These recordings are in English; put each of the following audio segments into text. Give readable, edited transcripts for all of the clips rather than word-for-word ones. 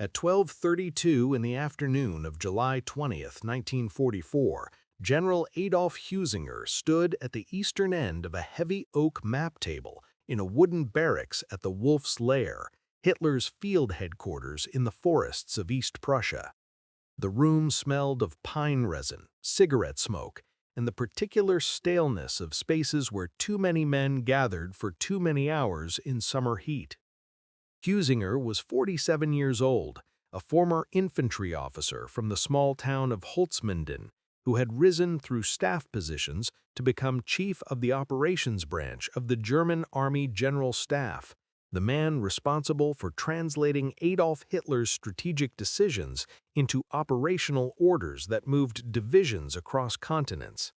At 12:32 in the afternoon of July 20th, 1944, General Adolf Heusinger stood at the eastern end of a heavy oak map table in a wooden barracks at the Wolf's Lair, Hitler's field headquarters in the forests of East Prussia. The room smelled of pine resin, cigarette smoke, and the particular staleness of spaces where too many men gathered for too many hours in summer heat. Heusinger was 47 years old, a former infantry officer from the small town of Holzminden, who had risen through staff positions to become chief of the operations branch of the German Army General Staff, the man responsible for translating Adolf Hitler's strategic decisions into operational orders that moved divisions across continents.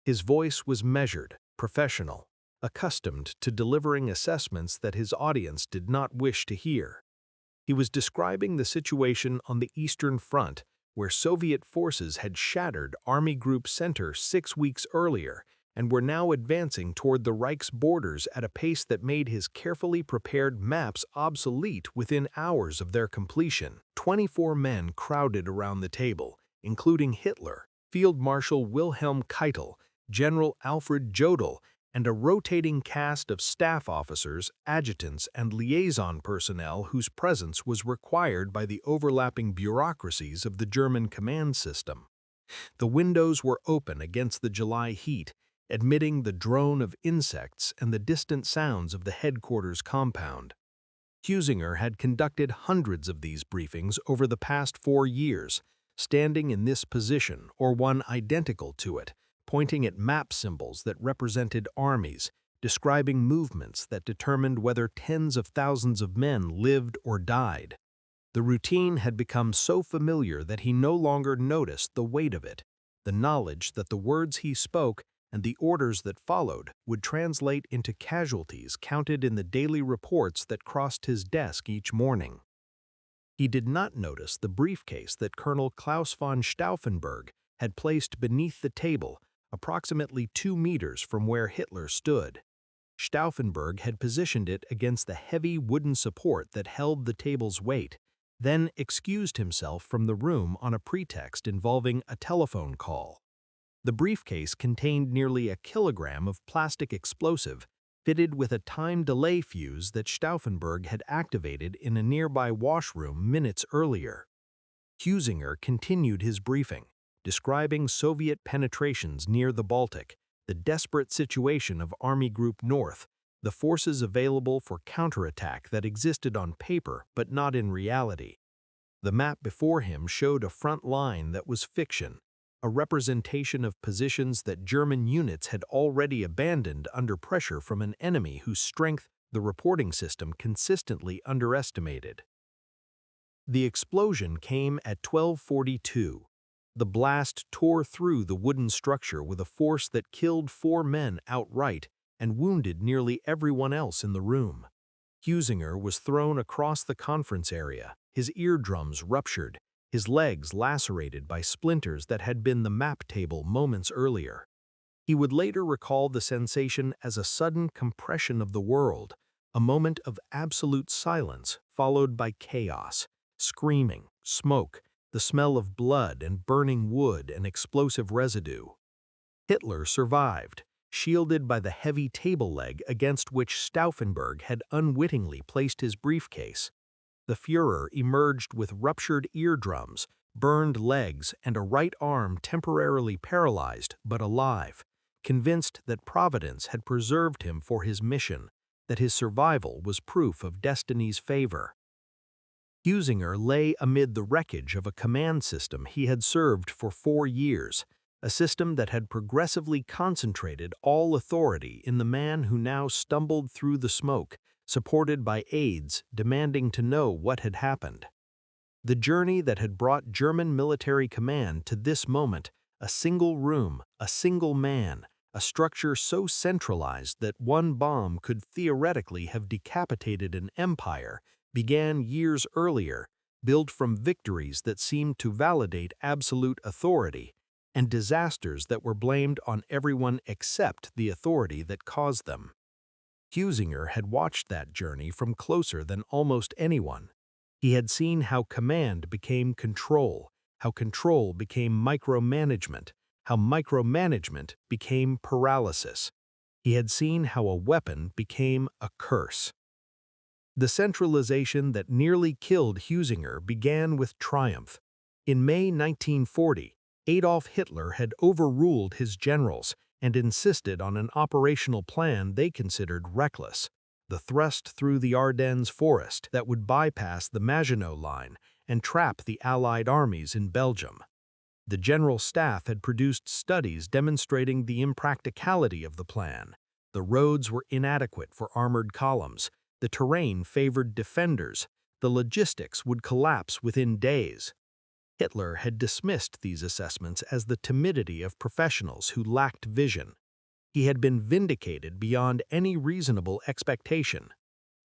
His voice was measured, professional, accustomed to delivering assessments that his audience did not wish to hear. He was describing the situation on the Eastern Front, where Soviet forces had shattered Army Group Center 6 weeks earlier and were now advancing toward the Reich's borders at a pace that made his carefully prepared maps obsolete within hours of their completion. 24 men crowded around the table, including Hitler, Field Marshal Wilhelm Keitel, General Alfred Jodl, and a rotating cast of staff officers, adjutants, and liaison personnel whose presence was required by the overlapping bureaucracies of the German command system. The windows were open against the July heat, admitting the drone of insects and the distant sounds of the headquarters compound. Heusinger had conducted hundreds of these briefings over the past 4 years, standing in this position or one identical to it, pointing at map symbols that represented armies, describing movements that determined whether tens of thousands of men lived or died. The routine had become so familiar that he no longer noticed the weight of it, the knowledge that the words he spoke and the orders that followed would translate into casualties counted in the daily reports that crossed his desk each morning. He did not notice the briefcase that Colonel Klaus von Stauffenberg had placed beneath the table, approximately 2 meters from where Hitler stood. Stauffenberg had positioned it against the heavy wooden support that held the table's weight, then excused himself from the room on a pretext involving a telephone call. The briefcase contained nearly a kilogram of plastic explosive, fitted with a time delay fuse that Stauffenberg had activated in a nearby washroom minutes earlier. Heusinger continued his briefing, describing Soviet penetrations near the Baltic, the desperate situation of Army Group North, the forces available for counterattack that existed on paper but not in reality. The map before him showed a front line that was fiction, a representation of positions that German units had already abandoned under pressure from an enemy whose strength the reporting system consistently underestimated. The explosion came at 12:42. The blast tore through the wooden structure with a force that killed 4 men outright and wounded nearly everyone else in the room. Heusinger was thrown across the conference area, his eardrums ruptured, his legs lacerated by splinters that had been the map table moments earlier. He would later recall the sensation as a sudden compression of the world, a moment of absolute silence followed by chaos, screaming, smoke, the smell of blood and burning wood and explosive residue. Hitler survived, shielded by the heavy table leg against which Stauffenberg had unwittingly placed his briefcase. The Führer emerged with ruptured eardrums, burned legs, and a right arm temporarily paralyzed but alive, convinced that Providence had preserved him for his mission, that his survival was proof of destiny's favor. Heusinger lay amid the wreckage of a command system he had served for 4 years, a system that had progressively concentrated all authority in the man who now stumbled through the smoke, supported by aides demanding to know what had happened. The journey that had brought German military command to this moment, a single room, a single man, a structure so centralized that one bomb could theoretically have decapitated an empire, began years earlier, built from victories that seemed to validate absolute authority, and disasters that were blamed on everyone except the authority that caused them. Heusinger had watched that journey from closer than almost anyone. He had seen how command became control, how control became micromanagement, how micromanagement became paralysis. He had seen how a weapon became a curse. The centralization that nearly killed Heusinger began with triumph. In May 1940, Adolf Hitler had overruled his generals and insisted on an operational plan they considered reckless: the thrust through the Ardennes forest that would bypass the Maginot Line and trap the Allied armies in Belgium. The General Staff had produced studies demonstrating the impracticality of the plan. The roads were inadequate for armored columns, the terrain favored defenders, the logistics would collapse within days. Hitler had dismissed these assessments as the timidity of professionals who lacked vision. He had been vindicated beyond any reasonable expectation.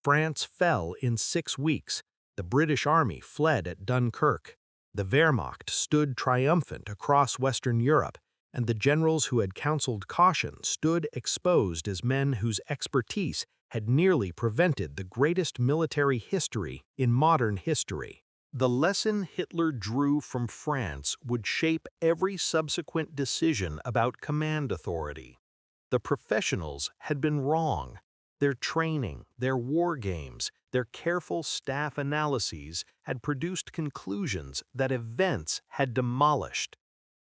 France fell in 6 weeks. The British Army fled at Dunkirk. The Wehrmacht stood triumphant across Western Europe, and the generals who had counseled caution stood exposed as men whose expertise had nearly prevented the greatest military history in modern history. The lesson Hitler drew from France would shape every subsequent decision about command authority. The professionals had been wrong. Their training, their war games, their careful staff analyses had produced conclusions that events had demolished.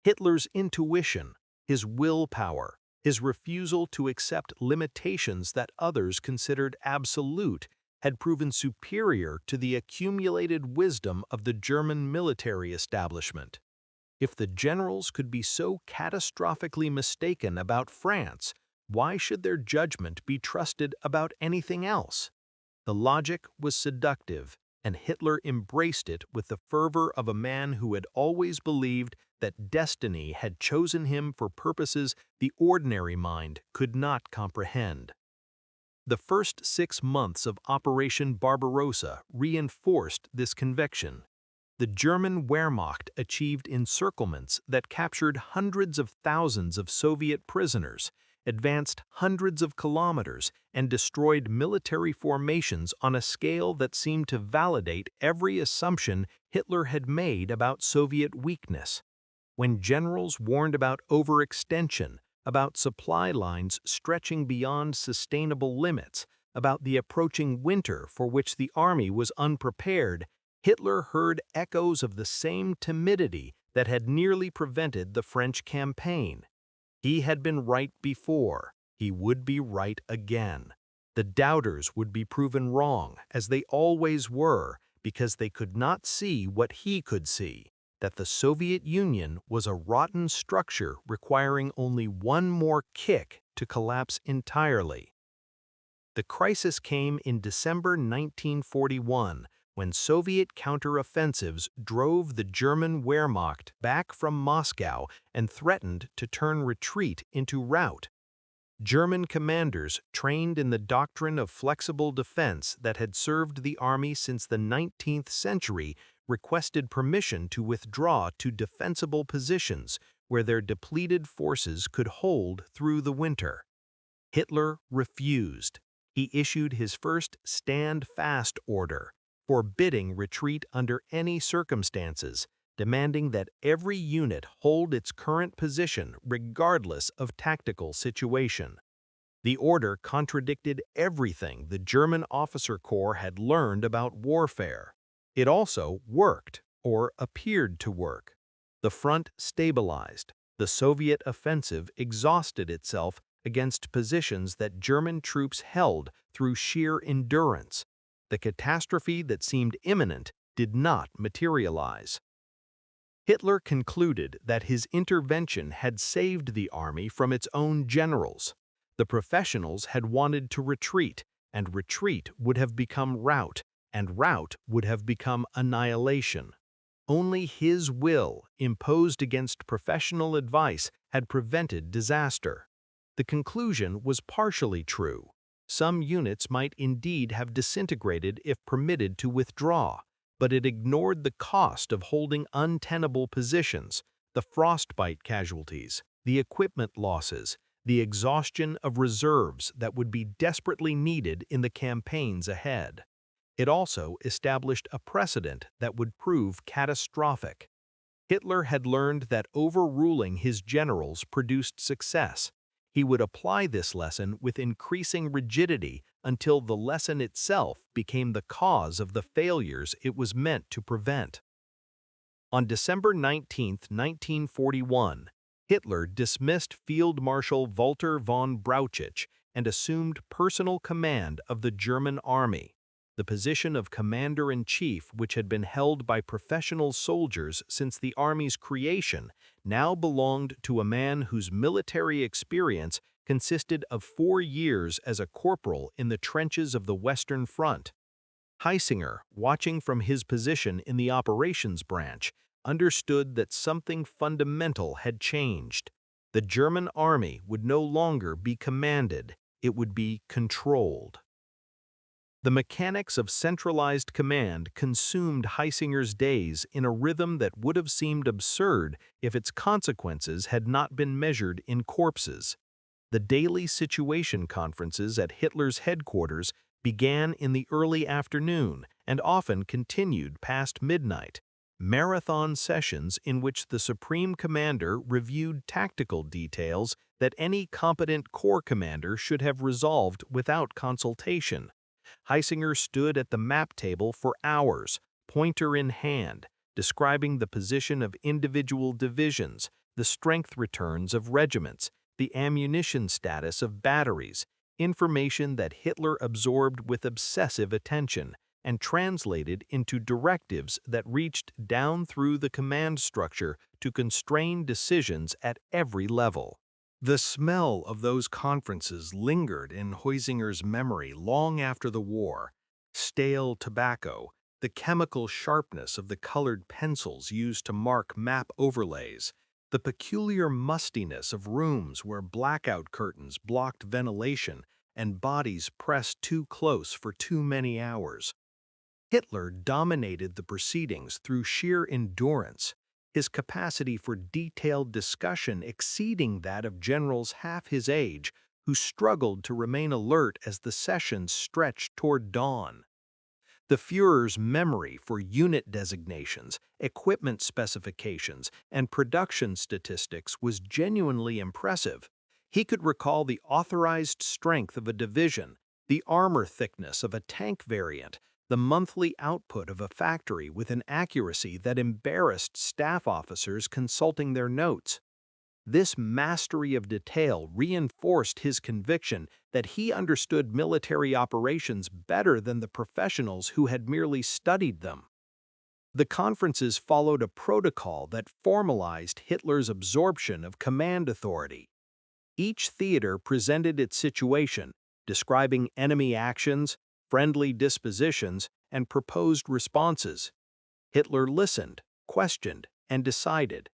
Hitler's intuition, his willpower, his refusal to accept limitations that others considered absolute, had proven superior to the accumulated wisdom of the German military establishment. If the generals could be so catastrophically mistaken about France, why should their judgment be trusted about anything else? The logic was seductive, and Hitler embraced it with the fervor of a man who had always believed that destiny had chosen him for purposes the ordinary mind could not comprehend. The first 6 months of Operation Barbarossa reinforced this conviction. The German Wehrmacht achieved encirclements that captured hundreds of thousands of Soviet prisoners, advanced hundreds of kilometers, and destroyed military formations on a scale that seemed to validate every assumption Hitler had made about Soviet weakness. When generals warned about overextension, about supply lines stretching beyond sustainable limits, about the approaching winter for which the army was unprepared, Hitler heard echoes of the same timidity that had nearly prevented the French campaign. He had been right before. He would be right again. The doubters would be proven wrong, as they always were, because they could not see what he could see, that the Soviet Union was a rotten structure requiring only one more kick to collapse entirely. The crisis came in December 1941, when Soviet counteroffensives drove the German Wehrmacht back from Moscow and threatened to turn retreat into rout. German commanders trained in the doctrine of flexible defense that had served the army since the 19th century requested permission to withdraw to defensible positions where their depleted forces could hold through the winter. Hitler refused. He issued his first stand fast order, forbidding retreat under any circumstances, demanding that every unit hold its current position regardless of tactical situation. The order contradicted everything the German officer corps had learned about warfare. It also worked, or appeared to work. The front stabilized. The Soviet offensive exhausted itself against positions that German troops held through sheer endurance. The catastrophe that seemed imminent did not materialize. Hitler concluded that his intervention had saved the army from its own generals. The professionals had wanted to retreat, and retreat would have become rout, and rout would have become annihilation. Only his will, imposed against professional advice, had prevented disaster. The conclusion was partially true. Some units might indeed have disintegrated if permitted to withdraw, but it ignored the cost of holding untenable positions, the frostbite casualties, the equipment losses, the exhaustion of reserves that would be desperately needed in the campaigns ahead. It also established a precedent that would prove catastrophic. Hitler had learned that overruling his generals produced success. He would apply this lesson with increasing rigidity until the lesson itself became the cause of the failures it was meant to prevent. On December 19, 1941, Hitler dismissed Field Marshal Walter von Brauchitsch and assumed personal command of the German army. The position of commander-in-chief, which had been held by professional soldiers since the army's creation, now belonged to a man whose military experience consisted of 4 years as a corporal in the trenches of the Western Front. Heusinger, watching from his position in the operations branch, understood that something fundamental had changed. The German army would no longer be commanded, it would be controlled. The mechanics of centralized command consumed Heusinger's days in a rhythm that would have seemed absurd if its consequences had not been measured in corpses. The daily situation conferences at Hitler's headquarters began in the early afternoon and often continued past midnight. Marathon sessions in which the Supreme Commander reviewed tactical details that any competent corps commander should have resolved without consultation. Heusinger stood at the map table for hours, pointer in hand, describing the position of individual divisions, the strength returns of regiments, the ammunition status of batteries, information that Hitler absorbed with obsessive attention and translated into directives that reached down through the command structure to constrain decisions at every level. The smell of those conferences lingered in Heusinger's memory long after the war. Stale tobacco, the chemical sharpness of the colored pencils used to mark map overlays, the peculiar mustiness of rooms where blackout curtains blocked ventilation and bodies pressed too close for too many hours. Hitler dominated the proceedings through sheer endurance, his capacity for detailed discussion exceeding that of generals half his age who struggled to remain alert as the sessions stretched toward dawn. The Führer's memory for unit designations, equipment specifications, and production statistics was genuinely impressive. He could recall the authorized strength of a division, the armor thickness of a tank variant, the monthly output of a factory with an accuracy that embarrassed staff officers consulting their notes. This mastery of detail reinforced his conviction that he understood military operations better than the professionals who had merely studied them. The conferences followed a protocol that formalized Hitler's absorption of command authority. Each theater presented its situation, describing enemy actions, friendly dispositions, and proposed responses. Hitler listened, questioned, and decided.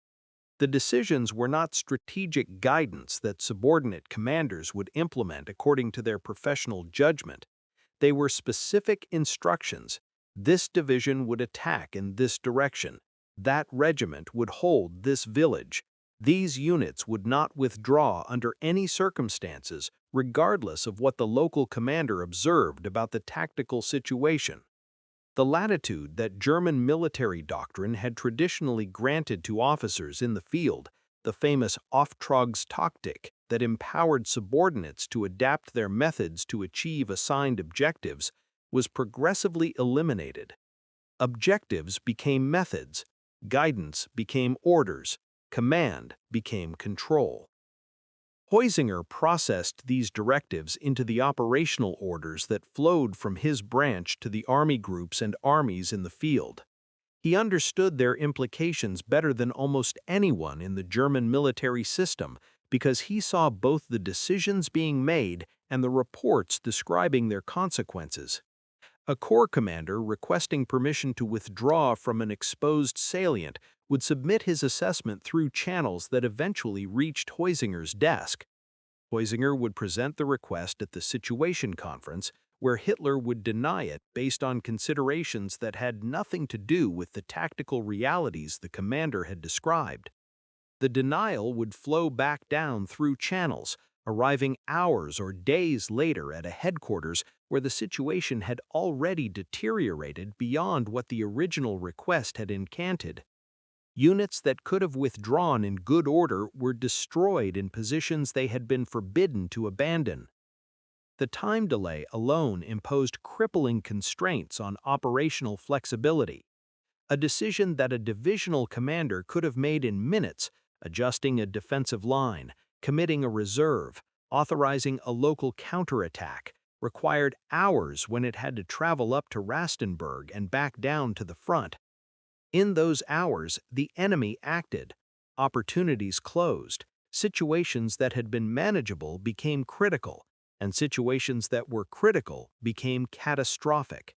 The decisions were not strategic guidance that subordinate commanders would implement according to their professional judgment. They were specific instructions. This division would attack in this direction. That regiment would hold this village. These units would not withdraw under any circumstances, regardless of what the local commander observed about the tactical situation. The latitude that German military doctrine had traditionally granted to officers in the field, the famous Auftragstaktik that empowered subordinates to adapt their methods to achieve assigned objectives, was progressively eliminated. Objectives became methods, guidance became orders, command became control. Heusinger processed these directives into the operational orders that flowed from his branch to the army groups and armies in the field. He understood their implications better than almost anyone in the German military system because he saw both the decisions being made and the reports describing their consequences. A corps commander requesting permission to withdraw from an exposed salient would submit his assessment through channels that eventually reached Heusinger's desk. Heusinger would present the request at the Situation Conference, where Hitler would deny it based on considerations that had nothing to do with the tactical realities the commander had described. The denial would flow back down through channels, arriving hours or days later at a headquarters where the situation had already deteriorated beyond what the original request had incanted. Units that could have withdrawn in good order were destroyed in positions they had been forbidden to abandon. The time delay alone imposed crippling constraints on operational flexibility, a decision that a divisional commander could have made in minutes, adjusting a defensive line, committing a reserve, authorizing a local counterattack, required hours when it had to travel up to Rastenburg and back down to the front. In those hours, the enemy acted. Opportunities closed. Situations that had been manageable became critical, and situations that were critical became catastrophic.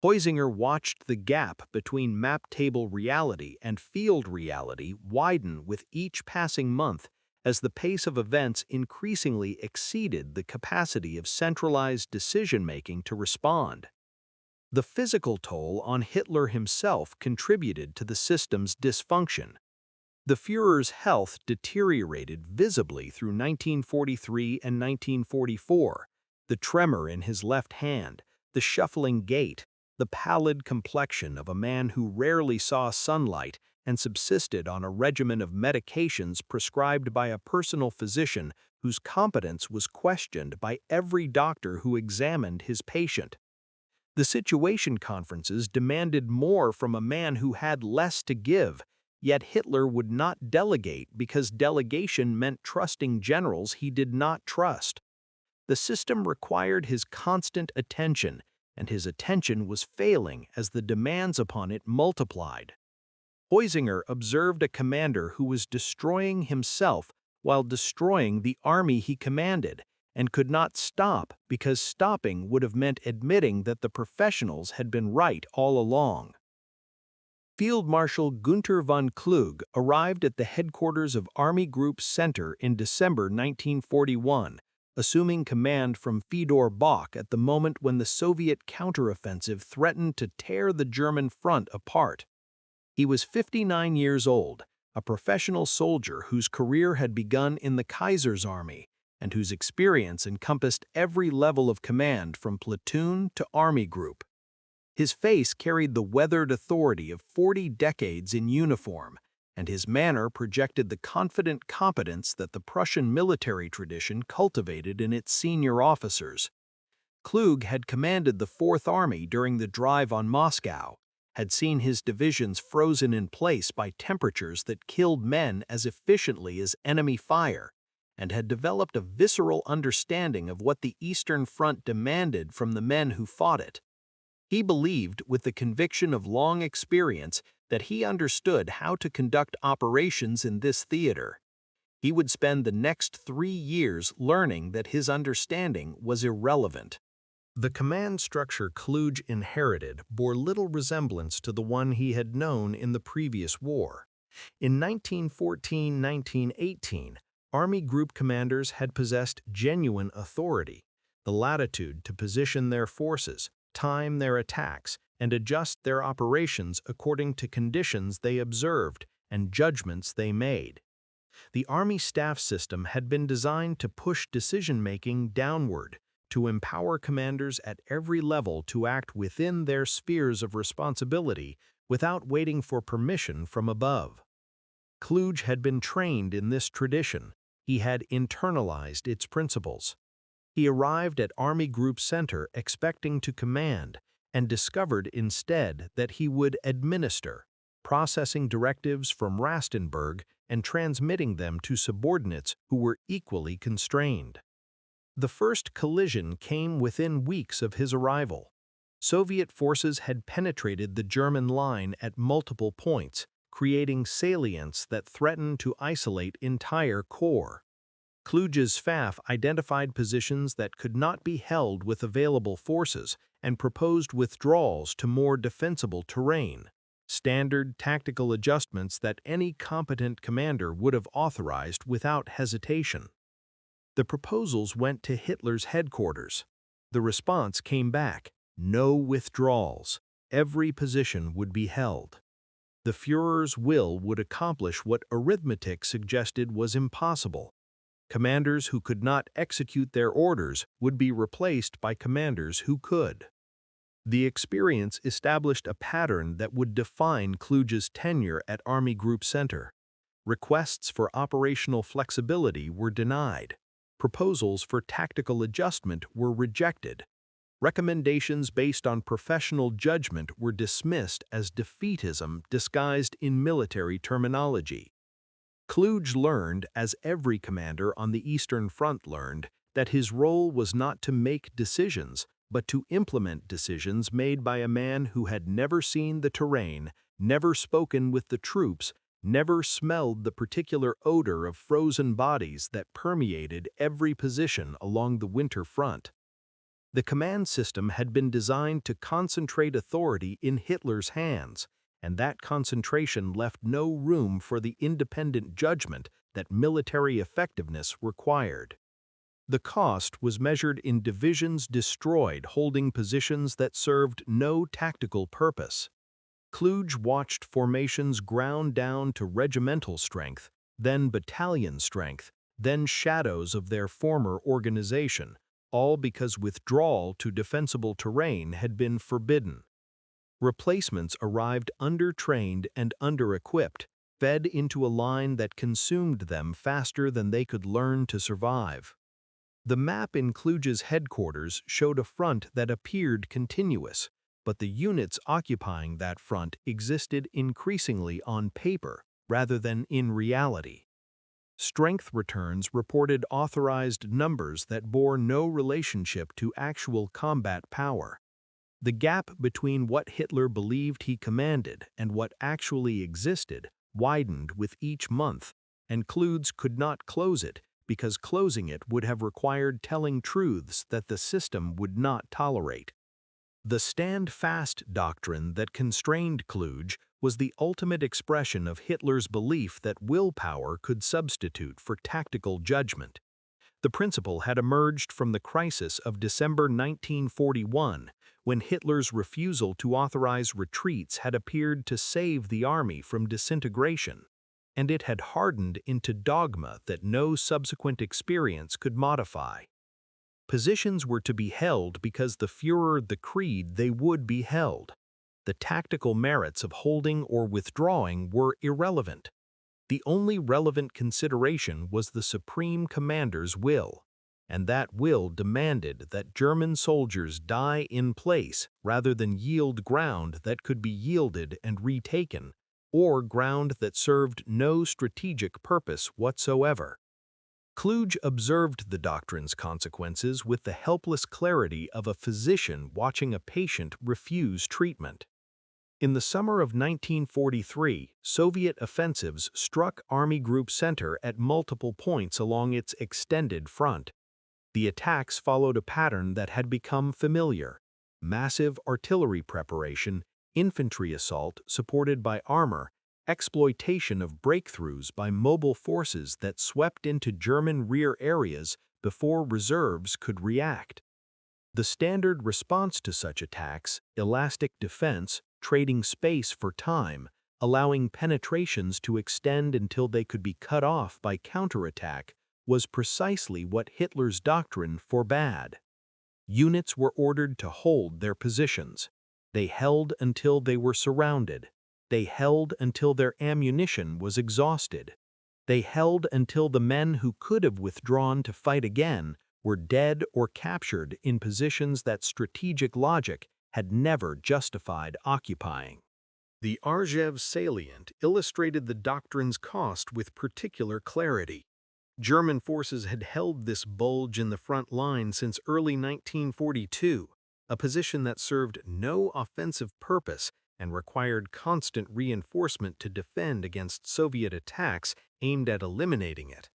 Heusinger watched the gap between map table reality and field reality widen with each passing month as the pace of events increasingly exceeded the capacity of centralized decision-making to respond. The physical toll on Hitler himself contributed to the system's dysfunction. The Führer's health deteriorated visibly through 1943 and 1944, the tremor in his left hand, the shuffling gait, the pallid complexion of a man who rarely saw sunlight and subsisted on a regimen of medications prescribed by a personal physician whose competence was questioned by every doctor who examined his patient. The situation conferences demanded more from a man who had less to give, yet Hitler would not delegate because delegation meant trusting generals he did not trust. The system required his constant attention, and his attention was failing as the demands upon it multiplied. Heusinger observed a commander who was destroying himself while destroying the army he commanded, and could not stop because stopping would have meant admitting that the professionals had been right all along. Field Marshal Günther von Kluge arrived at the headquarters of Army Group Center in December 1941, assuming command from Fedor Bock at the moment when the Soviet counteroffensive threatened to tear the German front apart. He was 59 years old, a professional soldier whose career had begun in the Kaiser's army, and whose experience encompassed every level of command from platoon to army group. His face carried the weathered authority of 40 decades in uniform, and his manner projected the confident competence that the Prussian military tradition cultivated in its senior officers. Kluge had commanded the Fourth Army during the drive on Moscow, had seen his divisions frozen in place by temperatures that killed men as efficiently as enemy fire, and had developed a visceral understanding of what the Eastern Front demanded from the men who fought it. He believed, with the conviction of long experience, that he understood how to conduct operations in this theater. He would spend the next 3 years learning that his understanding was irrelevant. The command structure Kluge inherited bore little resemblance to the one he had known in the previous war. In 1914-1918, Army Group commanders had possessed genuine authority, the latitude to position their forces, time their attacks, and adjust their operations according to conditions they observed and judgments they made. The Army staff system had been designed to push decision-making downward, to empower commanders at every level to act within their spheres of responsibility without waiting for permission from above. Kluge had been trained in this tradition. He had internalized its principles. He arrived at Army Group Center expecting to command, and discovered instead that he would administer, processing directives from Rastenburg and transmitting them to subordinates who were equally constrained. The first collision came within weeks of his arrival. Soviet forces had penetrated the German line at multiple points, creating salients that threatened to isolate entire corps. Kluge's FAF identified positions that could not be held with available forces and proposed withdrawals to more defensible terrain, standard tactical adjustments that any competent commander would have authorized without hesitation. The proposals went to Hitler's headquarters. The response came back: no withdrawals. Every position would be held. The Führer's will would accomplish what arithmetic suggested was impossible. Commanders who could not execute their orders would be replaced by commanders who could. The experience established a pattern that would define Kluge's tenure at Army Group Center. Requests for operational flexibility were denied. Proposals for tactical adjustment were rejected. Recommendations based on professional judgment were dismissed as defeatism disguised in military terminology. Kluge learned, as every commander on the Eastern Front learned, that his role was not to make decisions, but to implement decisions made by a man who had never seen the terrain, never spoken with the troops, never smelled the particular odor of frozen bodies that permeated every position along the winter front. The command system had been designed to concentrate authority in Hitler's hands, and that concentration left no room for the independent judgment that military effectiveness required. The cost was measured in divisions destroyed holding positions that served no tactical purpose. Kluge watched formations ground down to regimental strength, then battalion strength, then shadows of their former organization, all because withdrawal to defensible terrain had been forbidden. Replacements arrived undertrained and under-equipped, fed into a line that consumed them faster than they could learn to survive. The map in Kluge's headquarters showed a front that appeared continuous, but the units occupying that front existed increasingly on paper rather than in reality. Strength returns reported authorized numbers that bore no relationship to actual combat power. The gap between what Hitler believed he commanded and what actually existed widened with each month, and Kluge could not close it because closing it would have required telling truths that the system would not tolerate. The stand-fast doctrine that constrained Kluge was the ultimate expression of Hitler's belief that willpower could substitute for tactical judgment. The principle had emerged from the crisis of December 1941, when Hitler's refusal to authorize retreats had appeared to save the army from disintegration, and it had hardened into dogma that no subsequent experience could modify. Positions were to be held because the Führer decreed they would be held. The tactical merits of holding or withdrawing were irrelevant. The only relevant consideration was the Supreme Commander's will, and that will demanded that German soldiers die in place rather than yield ground that could be yielded and retaken, or ground that served no strategic purpose whatsoever. Kluge observed the doctrine's consequences with the helpless clarity of a physician watching a patient refuse treatment. In the summer of 1943, Soviet offensives struck Army Group Center at multiple points along its extended front. The attacks followed a pattern that had become familiar: massive artillery preparation, infantry assault supported by armor, exploitation of breakthroughs by mobile forces that swept into German rear areas before reserves could react. The standard response to such attacks, elastic defense, trading space for time, allowing penetrations to extend until they could be cut off by counterattack, was precisely what Hitler's doctrine forbade. Units were ordered to hold their positions. They held until they were surrounded. They held until their ammunition was exhausted. They held until the men who could have withdrawn to fight again were dead or captured in positions that strategic logic had never justified occupying. The Arjev salient illustrated the doctrine's cost with particular clarity. German forces had held this bulge in the front line since early 1942, a position that served no offensive purpose and required constant reinforcement to defend against Soviet attacks aimed at eliminating it.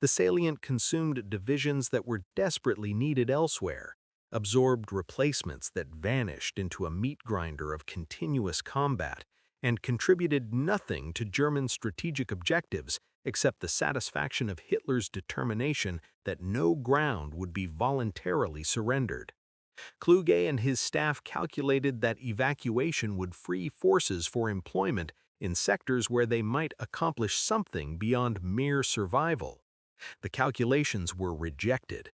The salient consumed divisions that were desperately needed elsewhere, absorbed replacements that vanished into a meat grinder of continuous combat, and contributed nothing to German strategic objectives except the satisfaction of Hitler's determination that no ground would be voluntarily surrendered. Kluge and his staff calculated that evacuation would free forces for employment in sectors where they might accomplish something beyond mere survival. The calculations were rejected.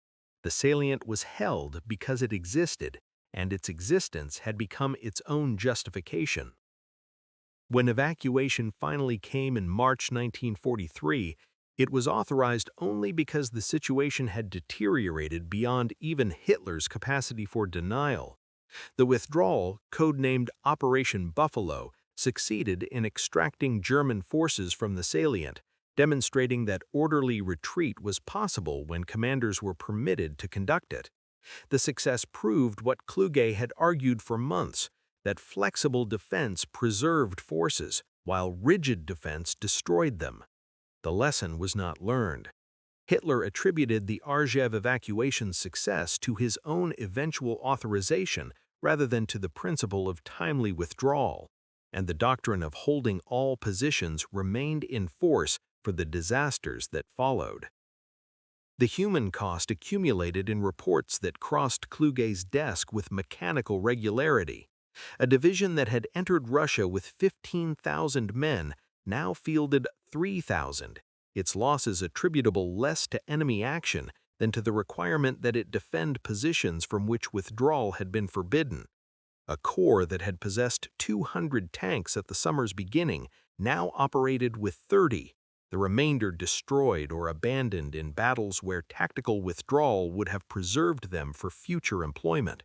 The salient was held because it existed, and its existence had become its own justification. When evacuation finally came in March 1943, it was authorized only because the situation had deteriorated beyond even Hitler's capacity for denial. The withdrawal, codenamed Operation Buffalo, succeeded in extracting German forces from the salient, demonstrating that orderly retreat was possible when commanders were permitted to conduct it. The success proved what Kluge had argued for months, that flexible defense preserved forces, while rigid defense destroyed them. The lesson was not learned. Hitler attributed the Arjev evacuation's success to his own eventual authorization rather than to the principle of timely withdrawal, and the doctrine of holding all positions remained in force for the disasters that followed. The human cost accumulated in reports that crossed Kluge's desk with mechanical regularity. A division that had entered Russia with 15,000 men now fielded 3,000, its losses attributable less to enemy action than to the requirement that it defend positions from which withdrawal had been forbidden. A corps that had possessed 200 tanks at the summer's beginning now operated with 30, the remainder destroyed or abandoned in battles where tactical withdrawal would have preserved them for future employment.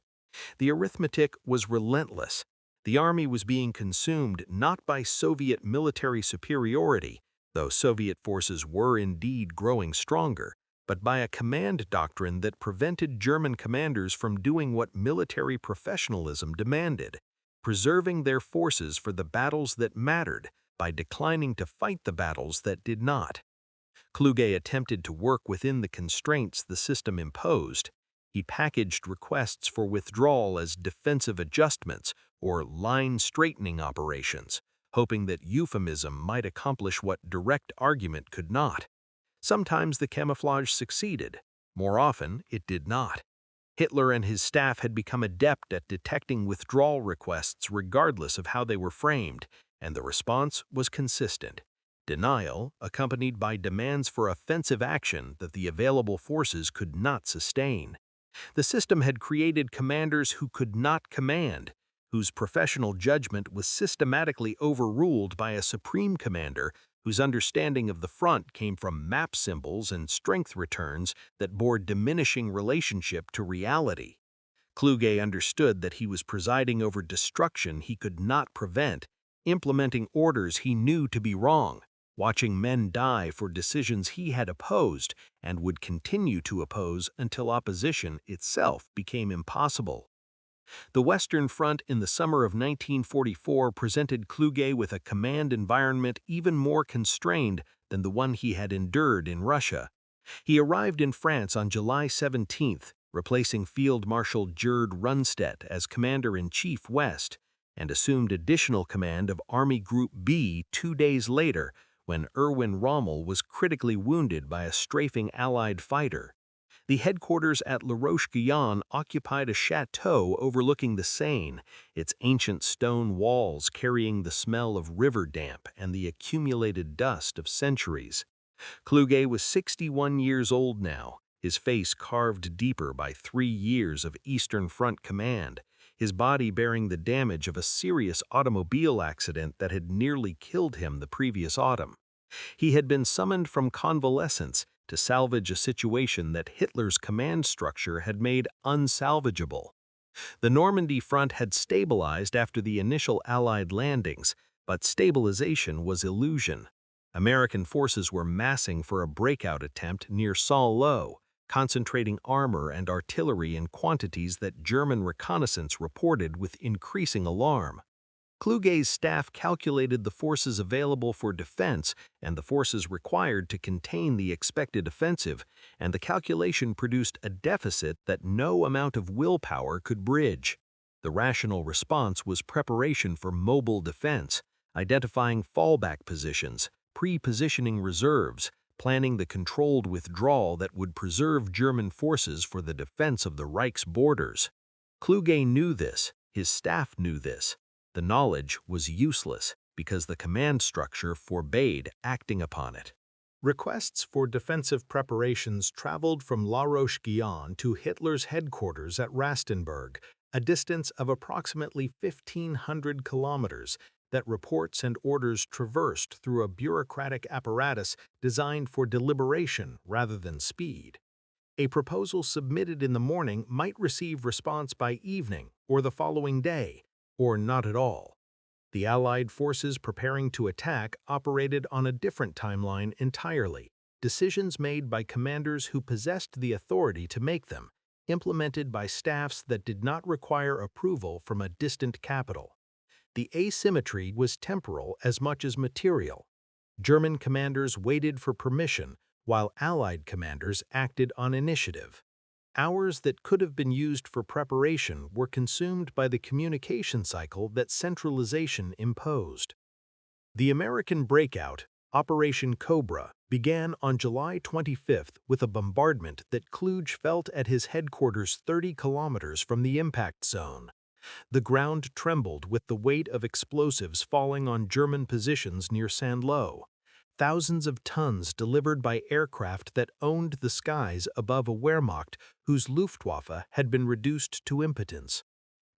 The arithmetic was relentless. The army was being consumed not by Soviet military superiority, though Soviet forces were indeed growing stronger, but by a command doctrine that prevented German commanders from doing what military professionalism demanded, preserving their forces for the battles that mattered by declining to fight the battles that did not. Kluge attempted to work within the constraints the system imposed. He packaged requests for withdrawal as defensive adjustments or line-straightening operations, hoping that euphemism might accomplish what direct argument could not. Sometimes the camouflage succeeded. More often, it did not. Hitler and his staff had become adept at detecting withdrawal requests regardless of how they were framed, and the response was consistent. Denial, accompanied by demands for offensive action that the available forces could not sustain. The system had created commanders who could not command, whose professional judgment was systematically overruled by a supreme commander whose understanding of the front came from map symbols and strength returns that bore diminishing relationship to reality. Kluge understood that he was presiding over destruction he could not prevent, implementing orders he knew to be wrong, watching men die for decisions he had opposed and would continue to oppose until opposition itself became impossible. The Western Front in the summer of 1944 presented Kluge with a command environment even more constrained than the one he had endured in Russia. He arrived in France on July 17th, replacing Field Marshal Gerd Rundstedt as Commander-in-Chief West, and assumed additional command of Army Group B 2 days later when Erwin Rommel was critically wounded by a strafing Allied fighter. The headquarters at La Roche-Guyon occupied a chateau overlooking the Seine, its ancient stone walls carrying the smell of river damp and the accumulated dust of centuries. Kluge was 61 years old now, his face carved deeper by 3 years of Eastern Front command, his body bearing the damage of a serious automobile accident that had nearly killed him the previous autumn. He had been summoned from convalescence to salvage a situation that Hitler's command structure had made unsalvageable. The Normandy front had stabilized after the initial Allied landings, but stabilization was illusion. American forces were massing for a breakout attempt near Saint-Lô, concentrating armor and artillery in quantities that German reconnaissance reported with increasing alarm. Kluge's staff calculated the forces available for defense and the forces required to contain the expected offensive, and the calculation produced a deficit that no amount of willpower could bridge. The rational response was preparation for mobile defense, identifying fallback positions, pre-positioning reserves, planning the controlled withdrawal that would preserve German forces for the defense of the Reich's borders. Kluge knew this, his staff knew this. The knowledge was useless because the command structure forbade acting upon it. Requests for defensive preparations traveled from La Roche-Guyon to Hitler's headquarters at Rastenburg, a distance of approximately 1,500 kilometers that reports and orders traversed through a bureaucratic apparatus designed for deliberation rather than speed. A proposal submitted in the morning might receive response by evening or the following day, or not at all. The Allied forces preparing to attack operated on a different timeline entirely, decisions made by commanders who possessed the authority to make them, implemented by staffs that did not require approval from a distant capital. The asymmetry was temporal as much as material. German commanders waited for permission, while Allied commanders acted on initiative. Hours that could have been used for preparation were consumed by the communication cycle that centralization imposed. The American breakout, Operation Cobra, began on July 25th with a bombardment that Kluge felt at his headquarters 30 kilometers from the impact zone. The ground trembled with the weight of explosives falling on German positions near Saint-Lô. Thousands of tons delivered by aircraft that owned the skies above a Wehrmacht whose Luftwaffe had been reduced to impotence.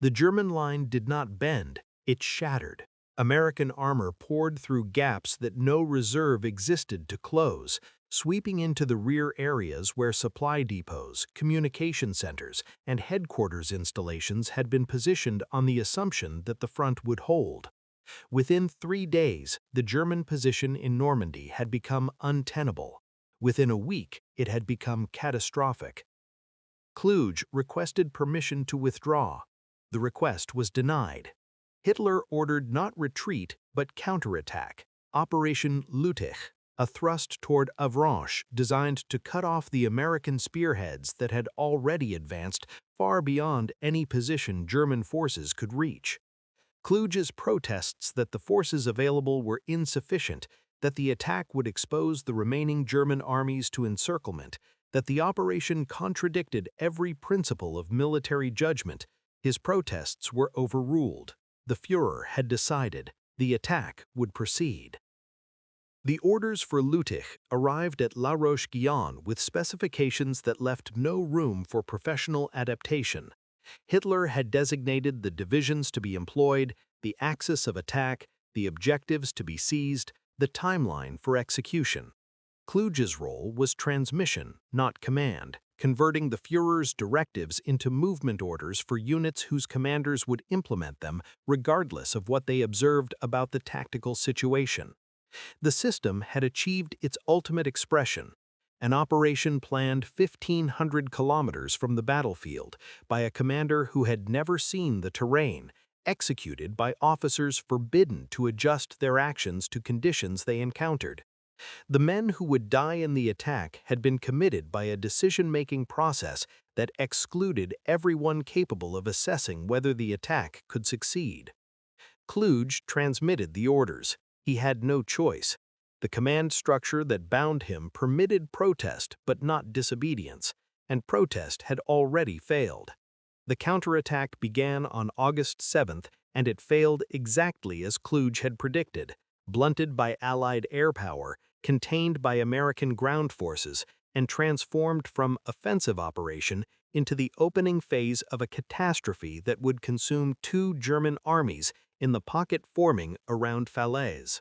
The German line did not bend, it shattered. American armor poured through gaps that no reserve existed to close, sweeping into the rear areas where supply depots, communication centers, and headquarters installations had been positioned on the assumption that the front would hold. Within 3 days, the German position in Normandy had become untenable. Within a week, it had become catastrophic. Kluge requested permission to withdraw. The request was denied. Hitler ordered not retreat but counterattack, Operation Lüttich, a thrust toward Avranches designed to cut off the American spearheads that had already advanced far beyond any position German forces could reach. Kluge's protests that the forces available were insufficient, that the attack would expose the remaining German armies to encirclement, that the operation contradicted every principle of military judgment, his protests were overruled. The Führer had decided the attack would proceed. The orders for Lüttich arrived at La Roche-Guyon with specifications that left no room for professional adaptation. Hitler had designated the divisions to be employed, the axis of attack, the objectives to be seized, the timeline for execution. Kluge's role was transmission, not command, converting the Führer's directives into movement orders for units whose commanders would implement them regardless of what they observed about the tactical situation. The system had achieved its ultimate expression. An operation planned 1,500 kilometers from the battlefield by a commander who had never seen the terrain, executed by officers forbidden to adjust their actions to conditions they encountered. The men who would die in the attack had been committed by a decision-making process that excluded everyone capable of assessing whether the attack could succeed. Kluge transmitted the orders. He had no choice. The command structure that bound him permitted protest but not disobedience, and protest had already failed. The counterattack began on August 7th, and it failed exactly as Kluge had predicted, blunted by Allied air power, contained by American ground forces, and transformed from offensive operation into the opening phase of a catastrophe that would consume 2 German armies in the pocket forming around Falaise.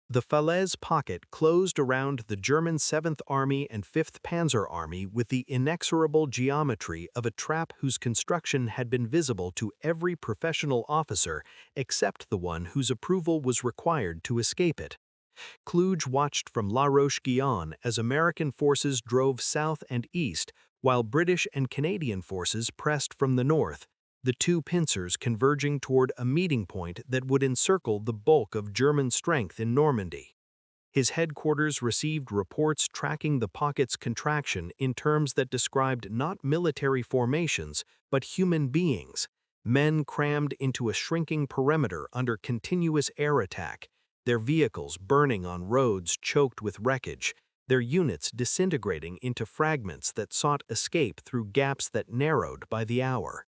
The Falaise pocket closed around the German 7th Army and 5th Panzer Army with the inexorable geometry of a trap whose construction had been visible to every professional officer except the one whose approval was required to escape it. Kluge watched from La Roche-Guyon as American forces drove south and east, while British and Canadian forces pressed from the north, the 2 pincers converging toward a meeting point that would encircle the bulk of German strength in Normandy. His headquarters received reports tracking the pocket's contraction in terms that described not military formations, but human beings, men crammed into a shrinking perimeter under continuous air attack, their vehicles burning on roads choked with wreckage, their units disintegrating into fragments that sought escape through gaps that narrowed by the hour.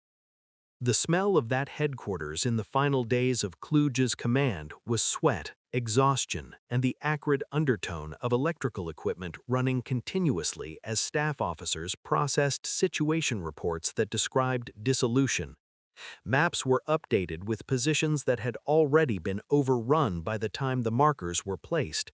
The smell of that headquarters in the final days of Kluge's command was sweat exhaustion, and the acrid undertone of electrical equipment running continuously as staff officers processed situation reports that described dissolution. Maps were updated with positions that had already been overrun by the time the markers were placed.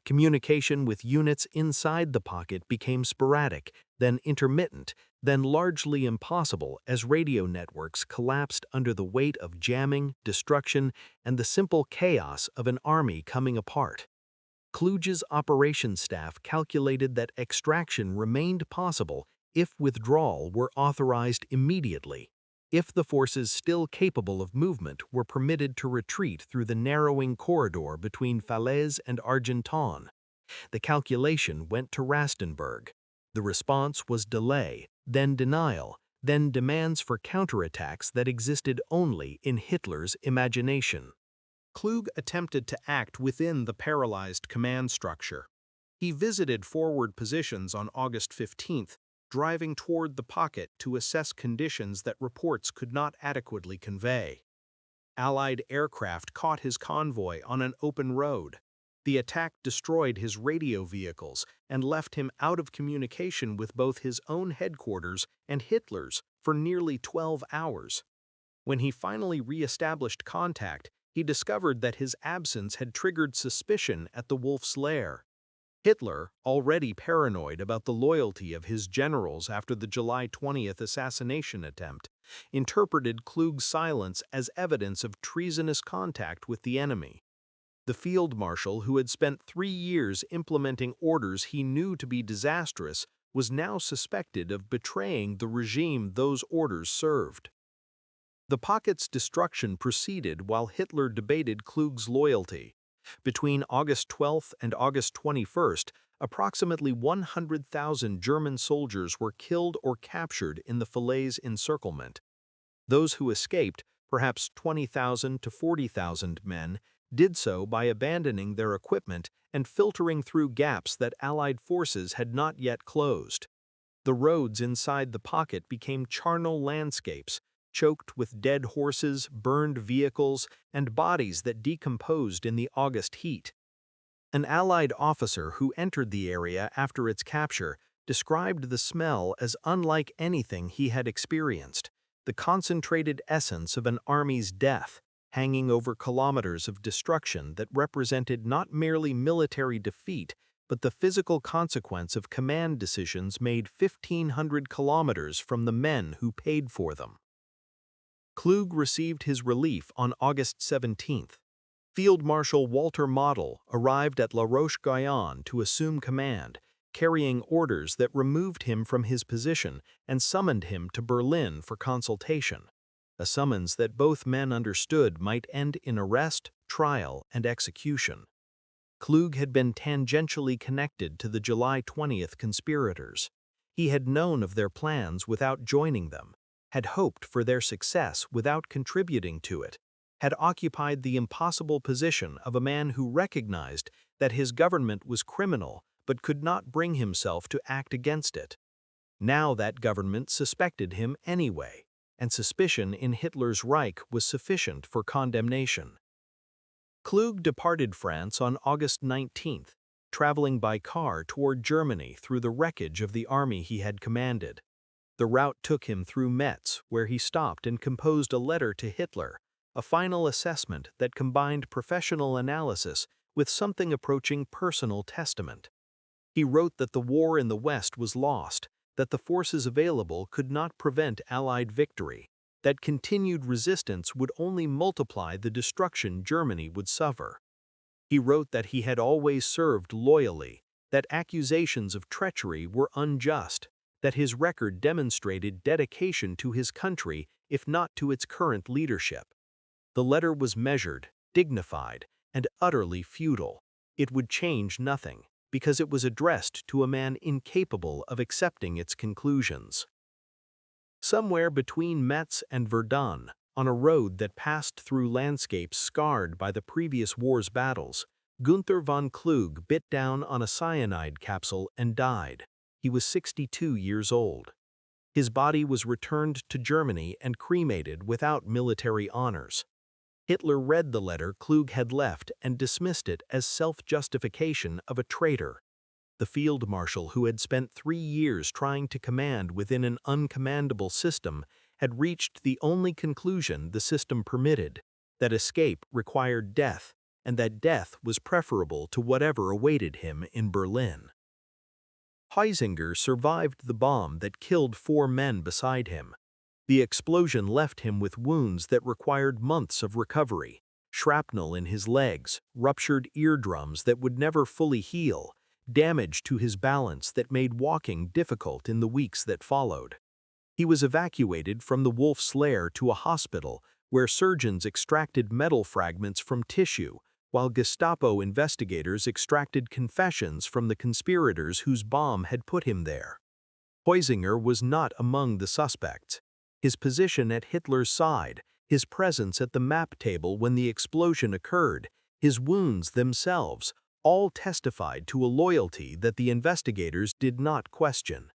Communication with units inside the pocket became sporadic, then intermittent, then largely impossible as radio networks collapsed under the weight of jamming, destruction, and the simple chaos of an army coming apart. Kluge's operations staff calculated that extraction remained possible if withdrawal were authorized immediately, if the forces still capable of movement were permitted to retreat through the narrowing corridor between Falaise and Argenton. The calculation went to Rastenburg. The response was delay, then denial, then demands for counterattacks that existed only in Hitler's imagination. Kluge attempted to act within the paralyzed command structure. He visited forward positions on August 15th, driving toward the pocket to assess conditions that reports could not adequately convey. Allied aircraft caught his convoy on an open road. The attack destroyed his radio vehicles and left him out of communication with both his own headquarters and Hitler's for nearly 12 hours. When he finally re-established contact, he discovered that his absence had triggered suspicion at the Wolf's Lair. Hitler, already paranoid about the loyalty of his generals after the July 20th assassination attempt, interpreted Kluge's silence as evidence of treasonous contact with the enemy. The field marshal, who had spent 3 years implementing orders he knew to be disastrous, was now suspected of betraying the regime those orders served. The pocket's destruction proceeded while Hitler debated Kluge's loyalty. Between August 12th and August 21st, approximately 100,000 German soldiers were killed or captured in the Falaise encirclement. Those who escaped, perhaps 20,000 to 40,000 men, did so by abandoning their equipment and filtering through gaps that Allied forces had not yet closed. The roads inside the pocket became charnel landscapes, choked with dead horses, burned vehicles, and bodies that decomposed in the August heat. An Allied officer who entered the area after its capture described the smell as unlike anything he had experienced, the concentrated essence of an army's death, hanging over kilometers of destruction that represented not merely military defeat, but the physical consequence of command decisions made 1,500 kilometers from the men who paid for them. Kluge received his relief on August 17th. Field Marshal Walter Model arrived at La Roche-Guyon to assume command, carrying orders that removed him from his position and summoned him to Berlin for consultation, a summons that both men understood might end in arrest, trial, and execution. Kluge had been tangentially connected to the July 20th conspirators. He had known of their plans without joining them, had hoped for their success without contributing to it, had occupied the impossible position of a man who recognized that his government was criminal but could not bring himself to act against it. Now that government suspected him anyway, and suspicion in Hitler's Reich was sufficient for condemnation. Kluge departed France on August 19th, traveling by car toward Germany through the wreckage of the army he had commanded. The route took him through Metz, where he stopped and composed a letter to Hitler, a final assessment that combined professional analysis with something approaching personal testament. He wrote that the war in the West was lost, that the forces available could not prevent Allied victory, that continued resistance would only multiply the destruction Germany would suffer. He wrote that he had always served loyally, that accusations of treachery were unjust, that his record demonstrated dedication to his country if not to its current leadership. The letter was measured, dignified, and utterly futile. It would change nothing, because it was addressed to a man incapable of accepting its conclusions. Somewhere between Metz and Verdun, on a road that passed through landscapes scarred by the previous war's battles, Günther von Kluge bit down on a cyanide capsule and died. He was 62 years old. His body was returned to Germany and cremated without military honors. Hitler read the letter Kluge had left and dismissed it as self-justification of a traitor. The field marshal who had spent 3 years trying to command within an uncommandable system had reached the only conclusion the system permitted, that escape required death, and that death was preferable to whatever awaited him in Berlin. Heusinger survived the bomb that killed 4 men beside him. The explosion left him with wounds that required months of recovery, shrapnel in his legs, ruptured eardrums that would never fully heal, damage to his balance that made walking difficult in the weeks that followed. He was evacuated from the Wolf's Lair to a hospital where surgeons extracted metal fragments from tissue, while Gestapo investigators extracted confessions from the conspirators whose bomb had put him there. Heusinger was not among the suspects. His position at Hitler's side, his presence at the map table when the explosion occurred, his wounds themselves, all testified to a loyalty that the investigators did not question.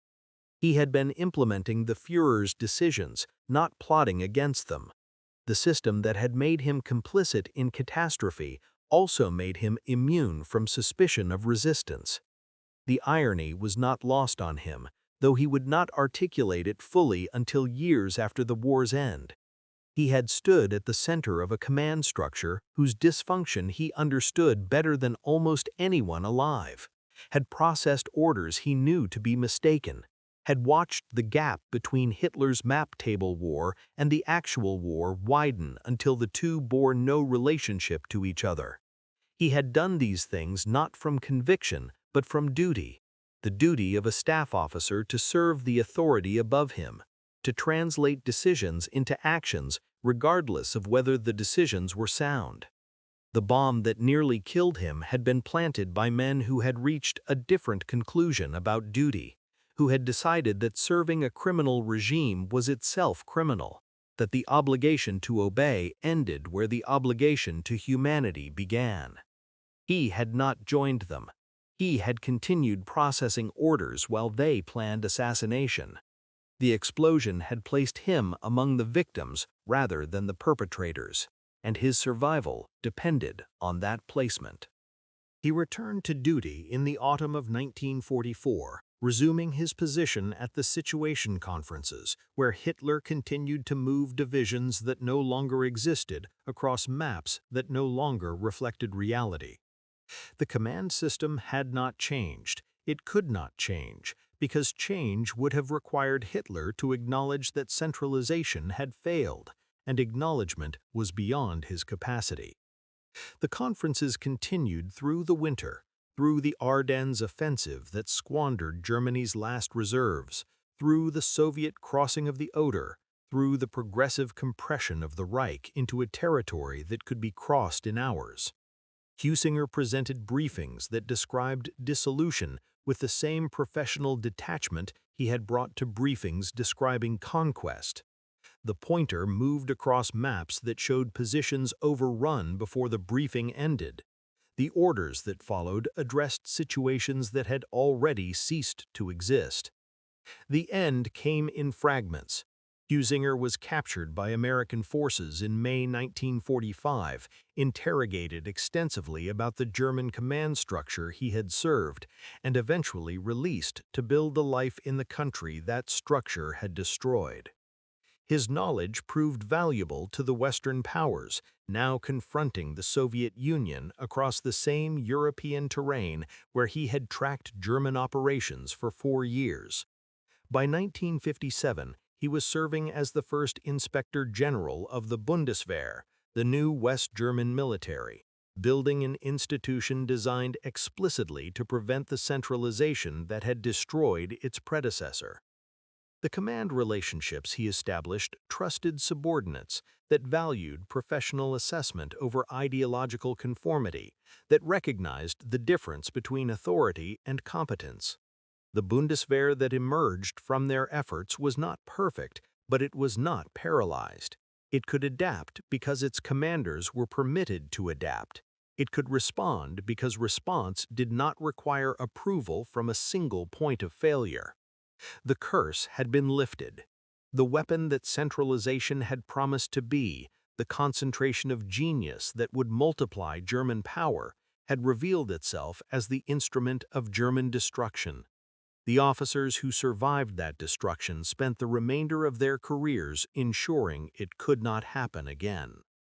He had been implementing the Führer's decisions, not plotting against them. The system that had made him complicit in catastrophe also made him immune from suspicion of resistance. The irony was not lost on him, though he would not articulate it fully until years after the war's end. He had stood at the center of a command structure whose dysfunction he understood better than almost anyone alive, had processed orders he knew to be mistaken, had watched the gap between Hitler's map table war and the actual war widen until the two bore no relationship to each other. He had done these things not from conviction, but from duty, the duty of a staff officer to serve the authority above him, to translate decisions into actions regardless of whether the decisions were sound. The bomb that nearly killed him had been planted by men who had reached a different conclusion about duty, who had decided that serving a criminal regime was itself criminal, that the obligation to obey ended where the obligation to humanity began. He had not joined them. He had continued processing orders while they planned assassination. The explosion had placed him among the victims rather than the perpetrators, and his survival depended on that placement. He returned to duty in the autumn of 1944, resuming his position at the situation conferences, where Hitler continued to move divisions that no longer existed across maps that no longer reflected reality. The command system had not changed. It could not change, because change would have required Hitler to acknowledge that centralization had failed, and acknowledgement was beyond his capacity. The conferences continued through the winter, through the Ardennes offensive that squandered Germany's last reserves, through the Soviet crossing of the Oder, through the progressive compression of the Reich into a territory that could be crossed in hours. Heusinger presented briefings that described dissolution with the same professional detachment he had brought to briefings describing conquest. The pointer moved across maps that showed positions overrun before the briefing ended. The orders that followed addressed situations that had already ceased to exist. The end came in fragments. Heusinger was captured by American forces in May 1945, interrogated extensively about the German command structure he had served, and eventually released to build the life in the country that structure had destroyed. His knowledge proved valuable to the Western powers, now confronting the Soviet Union across the same European terrain where he had tracked German operations for 4 years. By 1957, he was serving as the first Inspector General of the Bundeswehr, the new West German military, building an institution designed explicitly to prevent the centralization that had destroyed its predecessor. The command relationships he established trusted subordinates that valued professional assessment over ideological conformity, that recognized the difference between authority and competence. The Bundeswehr that emerged from their efforts was not perfect, but it was not paralyzed. It could adapt because its commanders were permitted to adapt. It could respond because response did not require approval from a single point of failure. The curse had been lifted. The weapon that centralization had promised to be, the concentration of genius that would multiply German power, had revealed itself as the instrument of German destruction. The officers who survived that destruction spent the remainder of their careers ensuring it could not happen again.